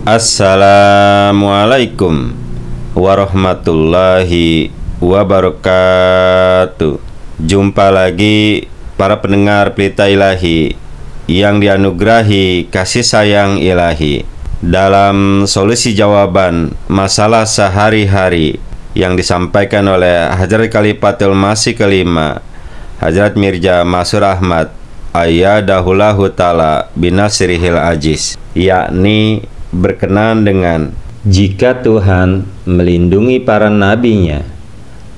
Assalamualaikum warahmatullahi wabarakatuh. Jumpa lagi para pendengar Pelita Ilahi yang dianugerahi kasih sayang ilahi dalam solusi jawaban masalah sehari-hari yang disampaikan oleh Hadrat Khalifatul Masih kelima Hadrat Mirza Masur Ahmad Ayyadahullahu ta'ala binasrihil ajiz, yakni berkenaan dengan jika Tuhan melindungi para nabinya,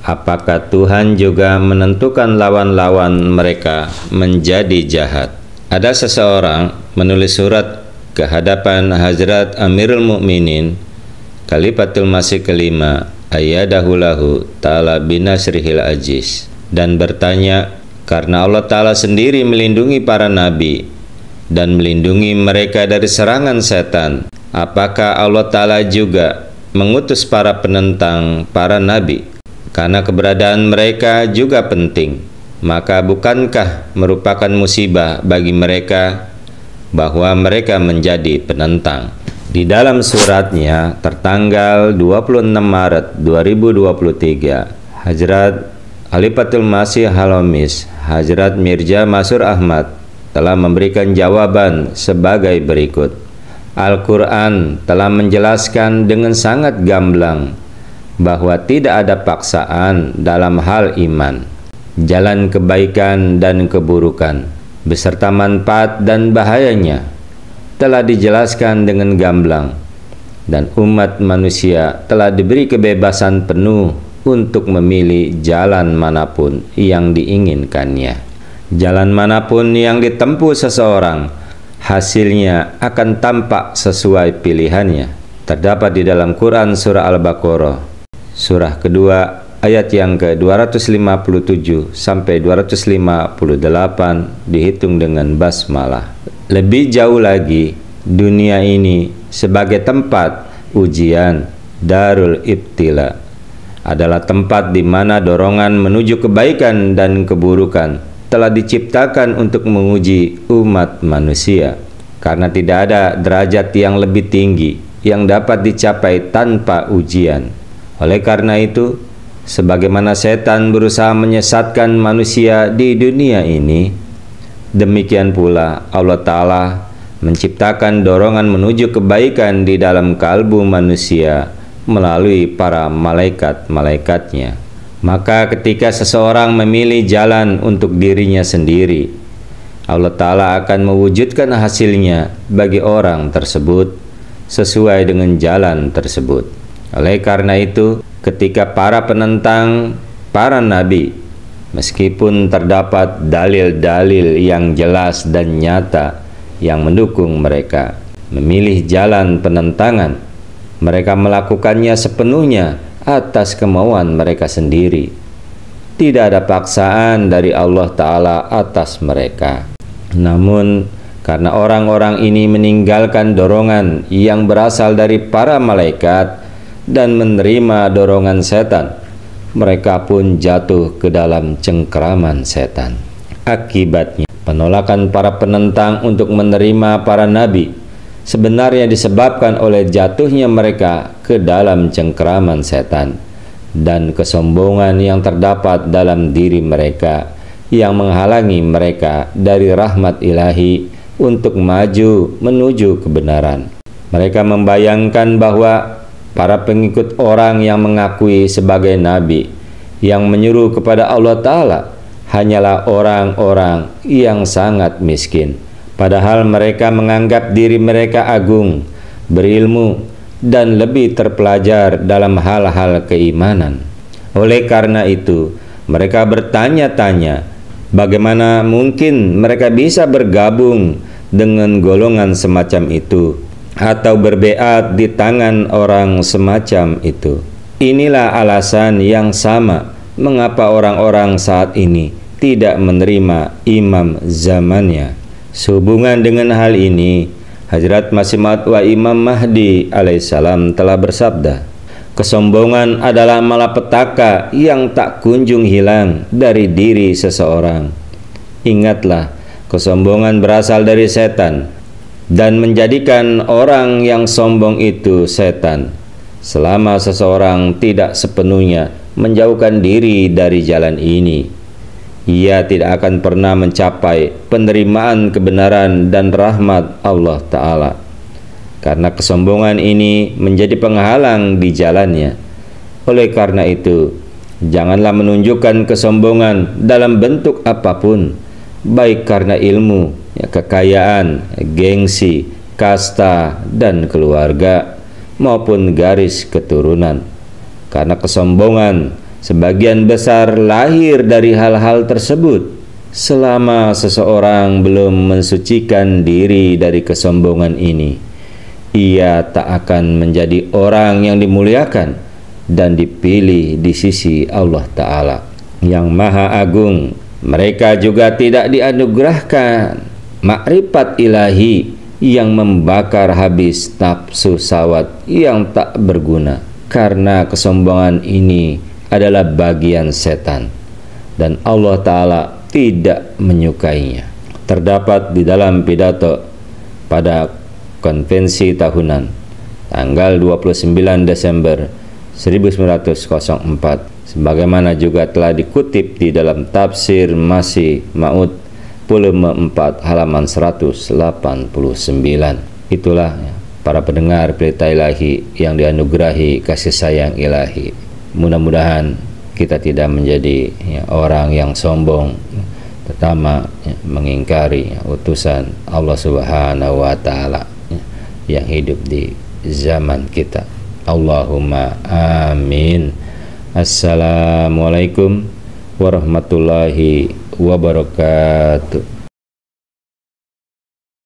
apakah Tuhan juga menentukan lawan-lawan mereka menjadi jahat? Ada seseorang menulis surat ke hadapan Hazrat Amirul Mukminin Khalifatul Masih kelima Ayyadahullahu ta'ala binasrihil ajiz dan bertanya, karena Allah Ta'ala sendiri melindungi para nabi dan melindungi mereka dari serangan setan, apakah Allah Ta'ala juga mengutus para penentang para nabi? Karena keberadaan mereka juga penting, maka bukankah merupakan musibah bagi mereka bahwa mereka menjadi penentang? Di dalam suratnya tertanggal 26 Maret 2023, Hazrat Khalifatul Masih Halamis Hazrat Mirza Masur Ahmad telah memberikan jawaban sebagai berikut. Al-Quran telah menjelaskan dengan sangat gamblang bahwa tidak ada paksaan dalam hal iman, jalan kebaikan dan keburukan, beserta manfaat dan bahayanya telah dijelaskan dengan gamblang, dan umat manusia telah diberi kebebasan penuh untuk memilih jalan manapun yang diinginkannya. Jalan manapun yang ditempuh seseorang, hasilnya akan tampak sesuai pilihannya. Terdapat di dalam Quran surah Al-Baqarah, surah kedua, ayat yang ke-257 sampai 258 dihitung dengan basmalah. Lebih jauh lagi, dunia ini sebagai tempat ujian, darul ibtila, adalah tempat di mana dorongan menuju kebaikan dan keburukan telah diciptakan untuk menguji umat manusia, karena tidak ada derajat yang lebih tinggi yang dapat dicapai tanpa ujian. Oleh karena itu, sebagaimana setan berusaha menyesatkan manusia di dunia ini, demikian pula Allah Ta'ala menciptakan dorongan menuju kebaikan di dalam kalbu manusia melalui para malaikat-malaikatnya. Maka ketika seseorang memilih jalan untuk dirinya sendiri, Allah Ta'ala akan mewujudkan hasilnya bagi orang tersebut sesuai dengan jalan tersebut. Oleh karena itu, ketika para penentang para nabi, meskipun terdapat dalil-dalil yang jelas dan nyata yang mendukung mereka memilih jalan penentangan, mereka melakukannya sepenuhnya atas kemauan mereka sendiri. Tidak ada paksaan dari Allah Ta'ala atas mereka. Namun, karena orang-orang ini meninggalkan dorongan yang berasal dari para malaikat dan menerima dorongan setan, mereka pun jatuh ke dalam cengkeraman setan. Akibatnya, penolakan para penentang untuk menerima para nabi sebenarnya disebabkan oleh jatuhnya mereka ke dalam cengkeraman setan dan kesombongan yang terdapat dalam diri mereka yang menghalangi mereka dari rahmat ilahi untuk maju menuju kebenaran. Mereka membayangkan bahwa para pengikut orang yang mengakui sebagai nabi yang menyuruh kepada Allah Ta'ala hanyalah orang-orang yang sangat miskin, padahal mereka menganggap diri mereka agung, berilmu, dan lebih terpelajar dalam hal-hal keimanan. Oleh karena itu, mereka bertanya-tanya, bagaimana mungkin mereka bisa bergabung dengan golongan semacam itu atau berbeat di tangan orang semacam itu. Inilah alasan yang sama mengapa orang-orang saat ini tidak menerima imam zamannya. Sehubungan dengan hal ini, Hazrat Masih Maud wa Imam Mahdi alaihissalam telah bersabda, kesombongan adalah malapetaka yang tak kunjung hilang dari diri seseorang. Ingatlah, kesombongan berasal dari setan. dan menjadikan orang yang sombong itu setan. Selama seseorang tidak sepenuhnya menjauhkan diri dari jalan ini, ia tidak akan pernah mencapai penerimaan kebenaran dan rahmat Allah Ta'ala, karena kesombongan ini menjadi penghalang di jalannya. Oleh karena itu, janganlah menunjukkan kesombongan dalam bentuk apapun, baik karena ilmu, kekayaan, gengsi, kasta, dan keluarga, maupun garis keturunan. Karena kesombongan sebagian besar lahir dari hal-hal tersebut. Selama seseorang belum mensucikan diri dari kesombongan ini, ia tak akan menjadi orang yang dimuliakan dan dipilih di sisi Allah Ta'ala yang Maha Agung. Mereka juga tidak dianugerahkan makrifat ilahi yang membakar habis nafsu syahwat yang tak berguna, karena kesombongan ini adalah bagian setan dan Allah Ta'ala tidak menyukainya. Terdapat di dalam pidato pada konvensi tahunan tanggal 29 Desember 1904, sebagaimana juga telah dikutip di dalam tafsir Masih Maud volume 4 halaman 189. Itulah para pendengar Pelita Ilahi yang dianugerahi kasih sayang ilahi. Mudah-mudahan kita tidak menjadi orang yang sombong, pertama mengingkari utusan Allah Subhanahu wa Ta'ala yang hidup di zaman kita. Allahumma amin. Assalamualaikum warahmatullahi wabarakatuh.